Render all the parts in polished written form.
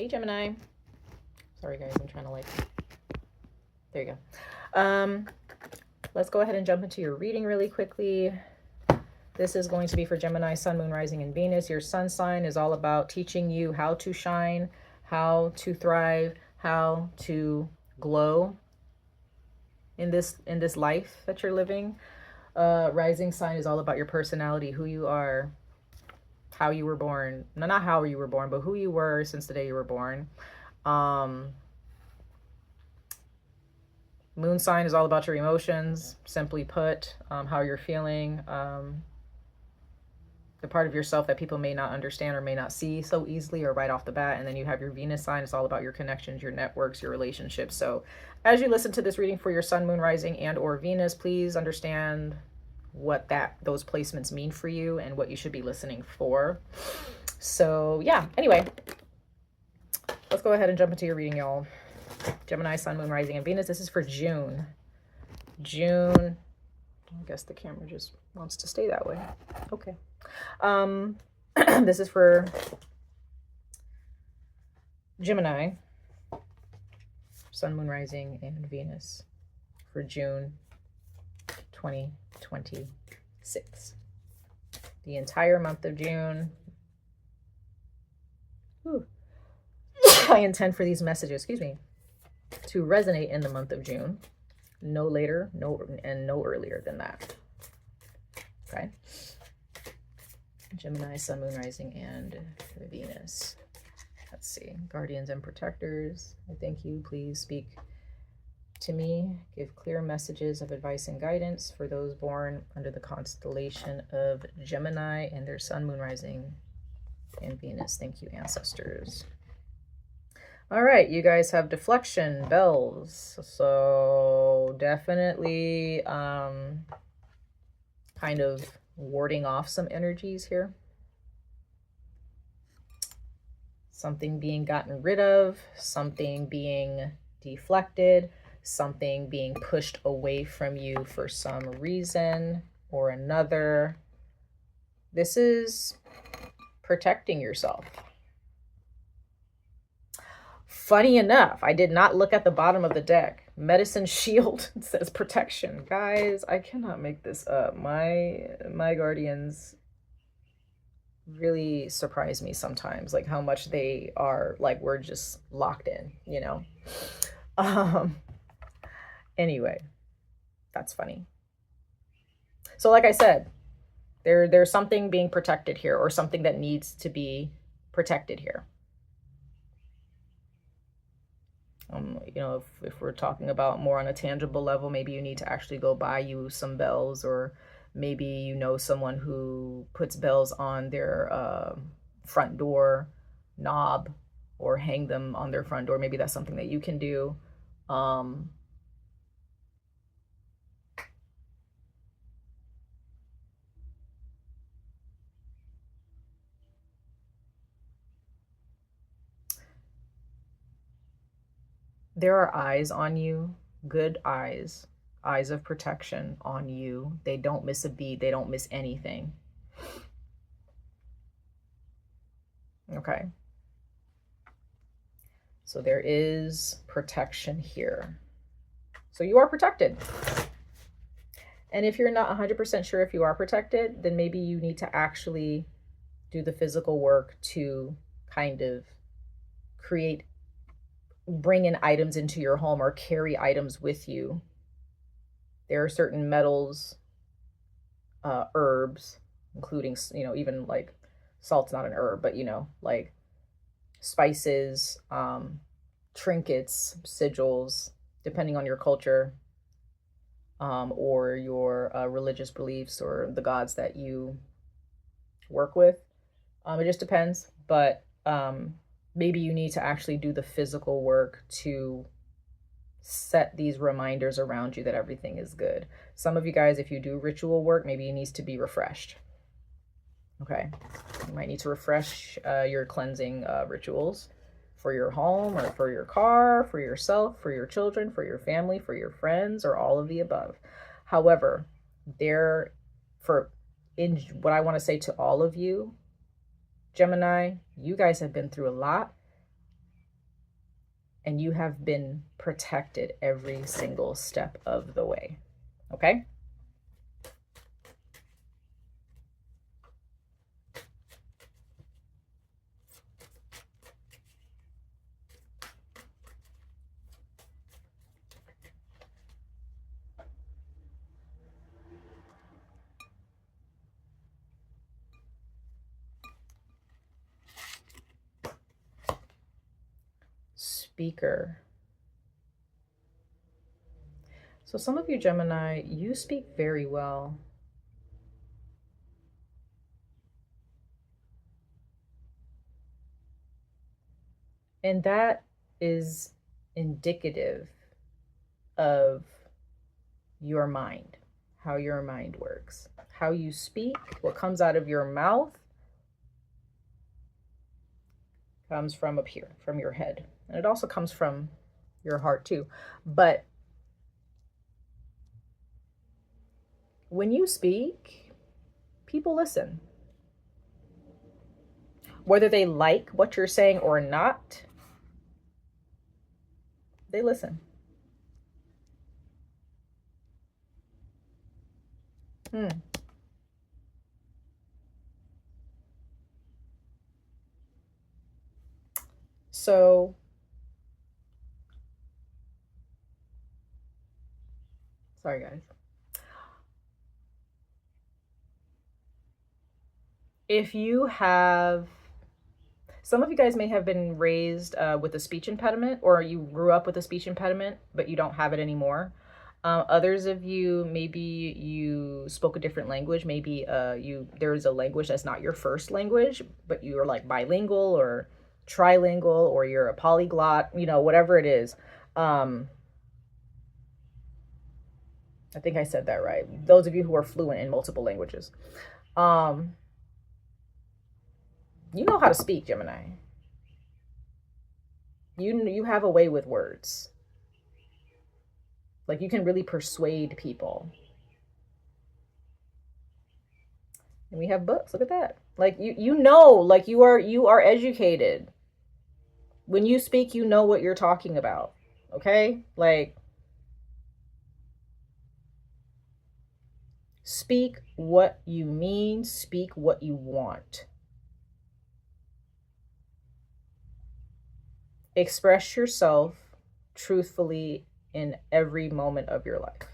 Hey, Gemini. Sorry, guys. I'm trying to like... There you go. Let's go ahead and jump into your reading really quickly. This is going to be for Gemini, Sun, Moon, Rising, and Venus. Your sun sign is all about teaching you how to shine, how to thrive, how to glow in this life that you're living. Rising sign is all about your personality, who you are, how you were born. No, not how you were born, but who you were since the day you were born. Moon sign is all about your emotions, simply put, how you're feeling, the part of yourself that people may not understand or may not see so easily or right off the bat. And then you have your Venus sign. It's all about your connections, your networks, your relationships. So as you listen to this reading for your Sun, Moon, Rising, and or Venus, please understand what those placements mean for you and what you should be listening for. So yeah, anyway, let's go ahead and jump into your reading, y'all. Gemini, Sun, Moon, Rising, and Venus. This is for June. I guess the camera just wants to stay that way. Okay. This is for Gemini, Sun, Moon, Rising, and Venus for June 2026. The entire month of June. I intend for these messages, to resonate in the month of June. No later, no earlier than that. Okay. Gemini, Sun, Moon, Rising, and Venus. Let's see. Guardians and protectors, I thank you. Please speak to me. Give clear messages of advice and guidance for those born under the constellation of Gemini and their Sun, Moon, Rising, and Venus. Thank you, ancestors. All right, you guys have deflection bells. So definitely kind of warding off some energies here. Something being gotten rid of, something being deflected, something being pushed away from you for some reason or another. This is protecting yourself. Funny enough, I did not look at the bottom of the deck. Medicine shield, it says protection. Guys, I cannot make this up. My guardians really surprise me sometimes, like how much they are like we're just locked in, you know. Anyway, that's funny. So like I said, there's something being protected here, or something that needs to be protected here. You know, if we're talking about more on a tangible level, maybe you need to actually go buy you some bells, or maybe you know someone who puts bells on their front door knob or hang them on their front door. Maybe that's something that you can do. There are eyes on you, good eyes of protection on you. They don't miss a beat. They don't miss anything. Okay. So there is protection here. So you are protected. And if you're not 100% sure if you are protected, then maybe you need to actually do the physical work to kind of bring in items into your home or carry items with you. There are certain metals, herbs, including, you know, even like salt's not an herb, but, you know, like spices, trinkets, sigils, depending on your culture, or your religious beliefs or the gods that you work with. It just depends, but maybe you need to actually do the physical work to set these reminders around you that everything is good. Some of you guys, if you do ritual work, maybe it needs to be refreshed. Okay, you might need to refresh your cleansing rituals for your home or for your car, for yourself, for your children, for your family, for your friends, or all of the above. However, what I want to say to all of you, Gemini, you guys have been through a lot. and you have been protected every single step of the way. Okay? Speaker. So some of you Gemini, you speak very well. And that is indicative of your mind, how your mind works, how you speak, what comes out of your mouth comes from up here, from your head. And it also comes from your heart too. But when you speak, people listen. Whether they like what you're saying or not, they listen. So sorry guys. If you have, some of you guys may have been raised with a speech impediment, or you grew up with a speech impediment, but you don't have it anymore. Others of you, maybe you spoke a different language. Maybe there's a language that's not your first language, but you're like bilingual or trilingual, or you're a polyglot, you know, whatever it is. I think I said that right. Those of you who are fluent in multiple languages. You know how to speak, Gemini. You have a way with words. Like, you can really persuade people. And we have books. Look at that. Like, you know, like you are educated. When you speak, you know what you're talking about. Okay? Like, speak what you mean, speak what you want. Express yourself truthfully in every moment of your life,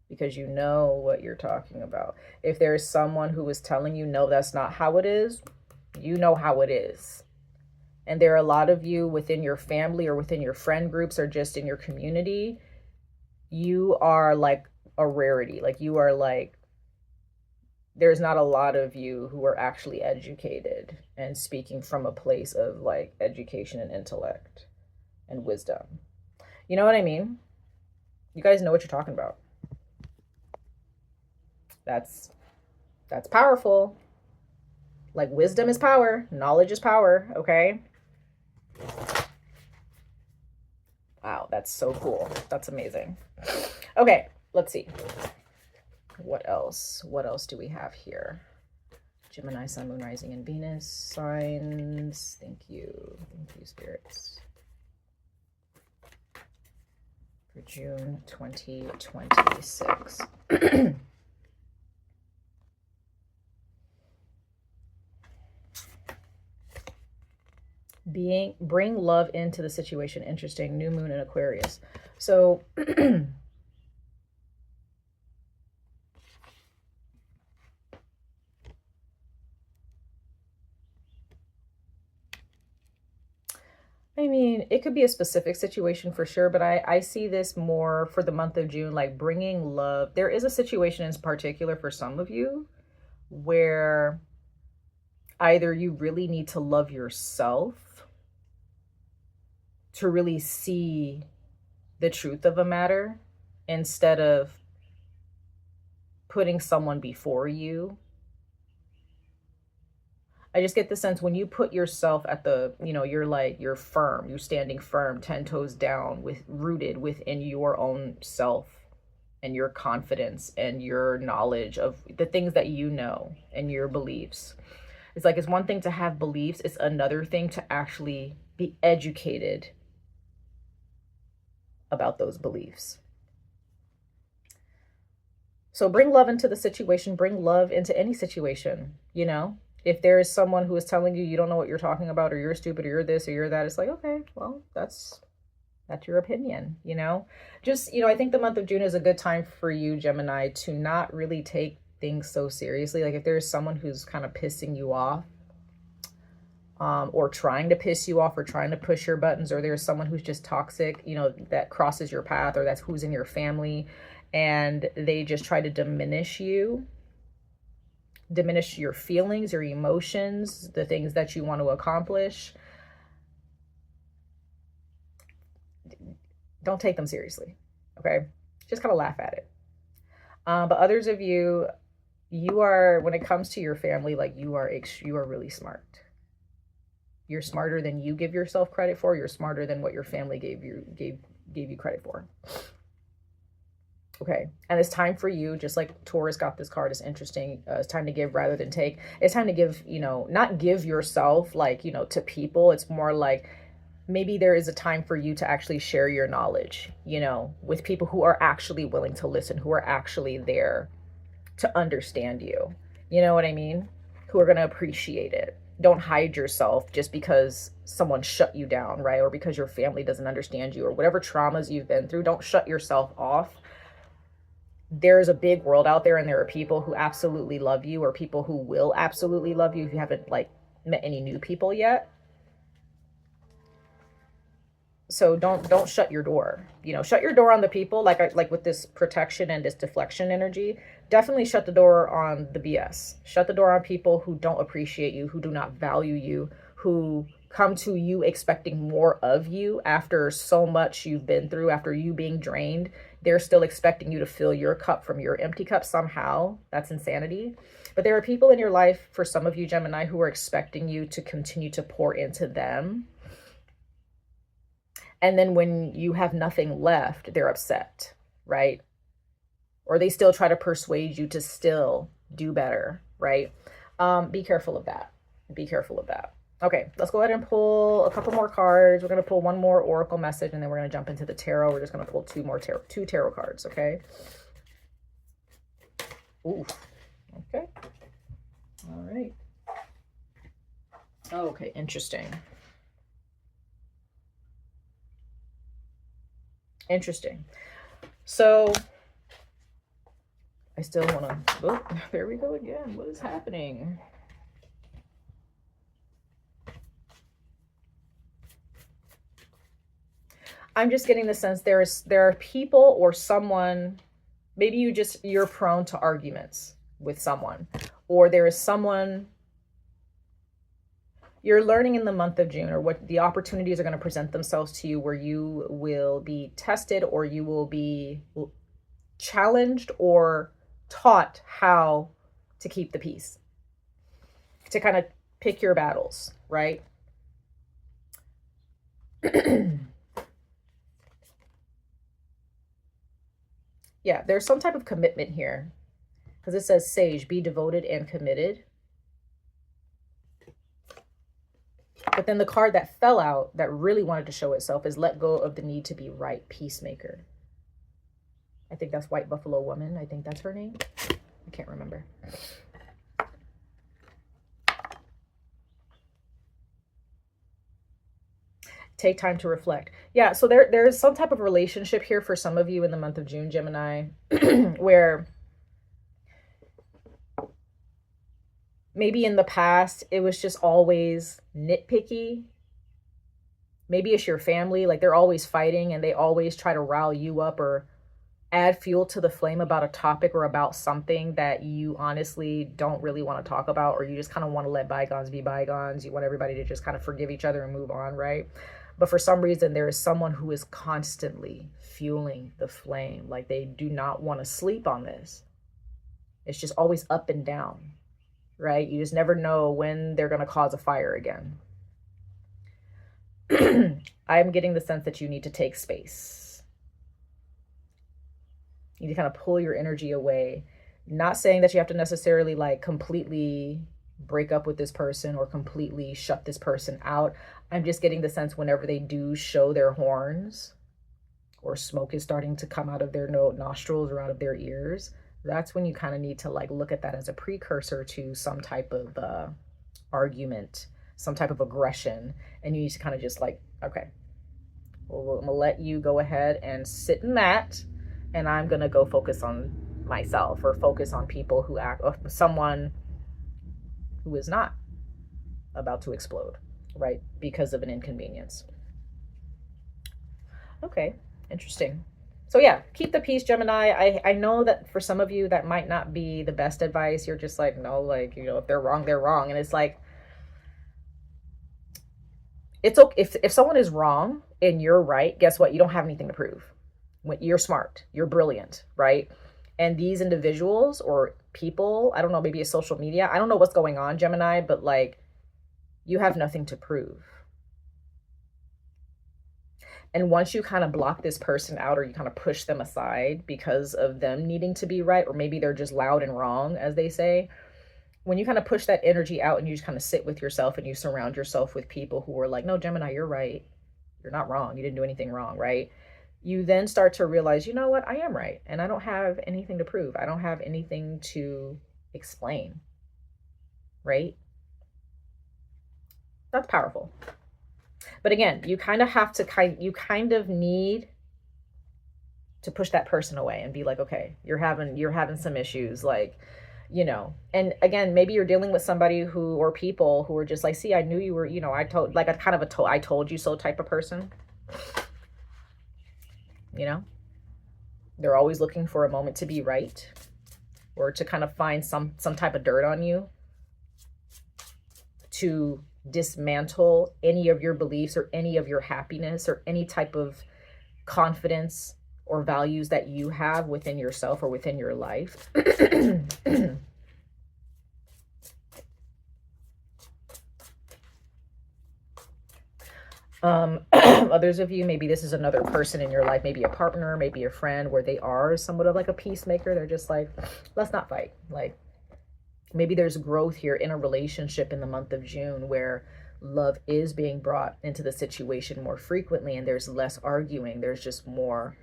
because you know what you're talking about. If there's someone who is telling you, no, that's not how it is, you know how it is. And there are a lot of you within your family or within your friend groups or just in your community, you are like a rarity. Like, you are like, there's not a lot of you who are actually educated and speaking from a place of like education and intellect and wisdom. You know what I mean? You guys know what you're talking about. That's powerful. Like, wisdom is power, knowledge is power, okay? Wow, that's so cool. That's amazing. Okay, let's see. What else? What else do we have here? Gemini, Sun, Moon, Rising, and Venus signs. Thank you, spirits. For June 2026. Bring love into the situation. Interesting. New moon in Aquarius. So I mean, it could be a specific situation for sure, but I see this more for the month of June, like bringing love. There is a situation in particular for some of you where either you really need to love yourself to really see the truth of a matter instead of putting someone before you. I just get the sense when you put yourself at the, you know, you're firm, you're standing firm, 10 toes down, rooted within your own self and your confidence and your knowledge of the things that you know and your beliefs. It's like, it's one thing to have beliefs. It's another thing to actually be educated about those beliefs. So bring love into the situation, bring love into any situation, you know? If there is someone who is telling you don't know what you're talking about, or you're stupid, or you're this, or you're that, it's like, okay, well, that's your opinion, you know? Just, I think the month of June is a good time for you, Gemini, to not really take things so seriously. Like if there's someone who's kind of pissing you off, or trying to piss you off, or trying to push your buttons, or there's someone who's just toxic, that crosses your path, or that's who's in your family, and they just try to diminish you, diminish your feelings, your emotions, the things that you want to accomplish. Don't take them seriously, okay? Just kind of laugh at it. But others of you, when it comes to your family, like you are really smart. You're smarter than you give yourself credit for. You're smarter than what your family gave you credit for. Okay, and it's time for you, just like Taurus got this card, is interesting. It's time to give rather than take. It's time to give, not give yourself like, to people. It's more like maybe there is a time for you to actually share your knowledge, with people who are actually willing to listen, who are actually there to understand you. You know what I mean? Who are going to appreciate it. Don't hide yourself just because someone shut you down, right? Or because your family doesn't understand you, or whatever traumas you've been through. Don't shut yourself off. There's a big world out there, and there are people who absolutely love you, or people who will absolutely love you if you haven't like met any new people yet. So don't shut your door. Shut your door on the people, like with this protection and this deflection energy. Definitely shut the door on the BS. Shut the door on people who don't appreciate you, who do not value you, who come to you expecting more of you after so much you've been through, after you being drained. They're still expecting you to fill your cup from your empty cup somehow. That's insanity. But there are people in your life, for some of you, Gemini, who are expecting you to continue to pour into them. And then when you have nothing left, they're upset, right? Or they still try to persuade you to still do better, right? Be careful of that. Be careful of that. Okay, let's go ahead and pull a couple more cards. We're going to pull one more oracle message, and then we're going to jump into the tarot. We're just going to pull two tarot cards, okay? Ooh, okay. All right. Okay, interesting. Interesting. So I still want to, oh, there we go again. What is happening? I'm just getting the sense there are people or someone, maybe you're prone to arguments with someone, or there is someone you're learning in the month of June, or what the opportunities are going to present themselves to you where you will be tested, or you will be challenged or taught how to keep the peace, to kind of pick your battles, right? Yeah, there's some type of commitment here, because it says sage, be devoted and committed. But then the card that fell out that really wanted to show itself is let go of the need to be right, peacemaker. I think that's White Buffalo Woman. I think that's her name. I can't remember. Take time to reflect. Yeah, so there is some type of relationship here for some of you in the month of June, Gemini, where maybe in the past it was just always nitpicky. Maybe it's your family, like they're always fighting and they always try to rile you up or add fuel to the flame about a topic or about something that you honestly don't really want to talk about, or you just kind of want to let bygones be bygones. You want everybody to just kind of forgive each other and move on, right? But for some reason, there is someone who is constantly fueling the flame. Like they do not want to sleep on this. It's just always up and down, right? You just never know when they're going to cause a fire again. I'm getting the sense that you need to take space. You need to kind of pull your energy away. Not saying that you have to necessarily like completely break up with this person or completely shut this person out. I'm just getting the sense whenever they do show their horns or smoke is starting to come out of their nostrils or out of their ears, that's when you kind of need to like look at that as a precursor to some type of argument, some type of aggression. And you need to kind of just like, okay, well, I'm gonna let you go ahead and sit in that, and I'm gonna go focus on myself, or focus on people who act, or someone who is not about to explode, right, because of an inconvenience. Okay, interesting. So yeah, keep the peace, Gemini. I know that for some of you that might not be the best advice. You're just like, no, like, you know, if they're wrong, they're wrong. And it's like, it's okay if someone is wrong and you're right. Guess what? You don't have anything to prove. When you're smart, you're brilliant, right? And these individuals or people, I don't know, maybe it's social media, I don't know what's going on, Gemini, but like, you have nothing to prove. And once you kind of block this person out, or you kind of push them aside because of them needing to be right, or maybe they're just loud and wrong, as they say, when you kind of push that energy out and you just kind of sit with yourself and you surround yourself with people who are like, no, Gemini, you're right. You're not wrong. You didn't do anything wrong, right? You then start to realize, you know what? I am right. And I don't have anything to prove. I don't have anything to explain, right? That's powerful. But again, you kind of have to you kind of need to push that person away and be like, okay, you're having some issues, like, you know. And again, maybe you're dealing with somebody who, or people who are just like, see, I knew you were, you know, I told, like a kind of I told you so type of person. You know, they're always looking for a moment to be right, or to kind of find some type of dirt on you, to dismantle any of your beliefs or any of your happiness or any type of confidence or values that you have within yourself or within your life. Others of you, maybe this is another person in your life, maybe a partner, maybe a friend, where they are somewhat of like a peacemaker. They're just like, let's not fight. Like, maybe there's growth here in a relationship in the month of June where love is being brought into the situation more frequently, and there's less arguing. There's just more,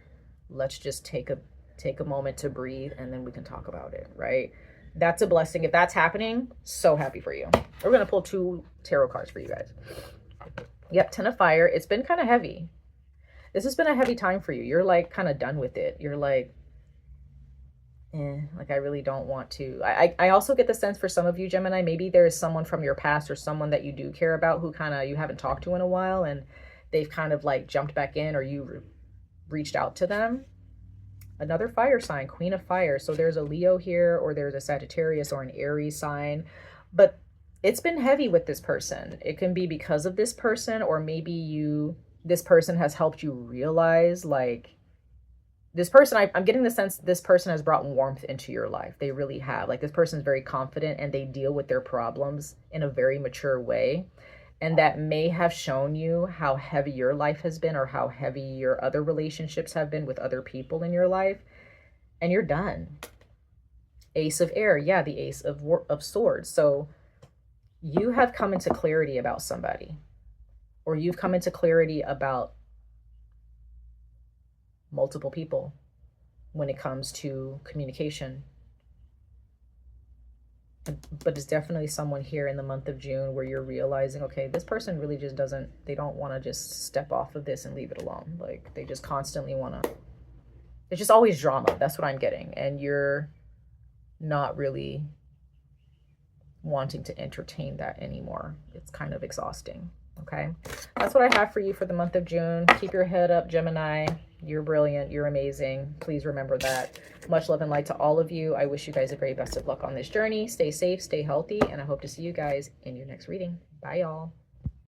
let's just take a moment to breathe, and then we can talk about it, right? That's a blessing. If that's happening, so happy for you. We're going to pull 2 tarot cards for you guys. Yep, 10 of Fire. It's been kind of heavy. This has been a heavy time for you. You're like kind of done with it. You're like, like, I really don't want to. I also get the sense for some of you, Gemini, maybe there is someone from your past or someone that you do care about who kind of you haven't talked to in a while, and they've kind of like jumped back in, or you reached out to them. Another fire sign, Queen of Fire. So there's a Leo here, or there's a Sagittarius or an Aries sign, but it's been heavy with this person. It can be because of this person, or maybe this person has helped you realize, like, this person, I'm getting the sense this person has brought warmth into your life. They really have. Like, this person is very confident and they deal with their problems in a very mature way. And that may have shown you how heavy your life has been, or how heavy your other relationships have been with other people in your life. And you're done. Ace of Air. Yeah, the Ace of Swords. So you have come into clarity about somebody, or you've come into clarity about multiple people when it comes to communication. But it's definitely someone here in the month of June where you're realizing, okay, this person really just they don't want to just step off of this and leave it alone. Like, they just constantly want to, it's just always drama. That's what I'm getting. And you're not really wanting to entertain that anymore. It's kind of exhausting. Okay, that's what I have for you for the month of June. Keep your head up, Gemini. You're brilliant. You're amazing. Please remember that. Much love and light to all of you. I wish you guys the very best of luck on this journey. Stay safe, stay healthy, and I hope to see you guys in your next reading. Bye, y'all.